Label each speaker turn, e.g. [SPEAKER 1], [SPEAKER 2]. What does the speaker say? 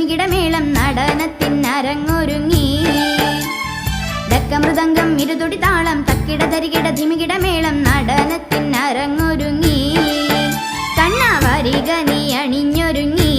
[SPEAKER 1] തിമികിടമേളം നടനത്തിനരങ്ങൊരുങ്ങി. ഡക്കമൃദംഗം ഇരുതൊടി താളം തക്കിട തരികിട തിമികിടമേളം നടനത്തിനരങ്ങൊരുങ്ങി. കണ്ണ വരിക നീ അണിഞ്ഞൊരുങ്ങി.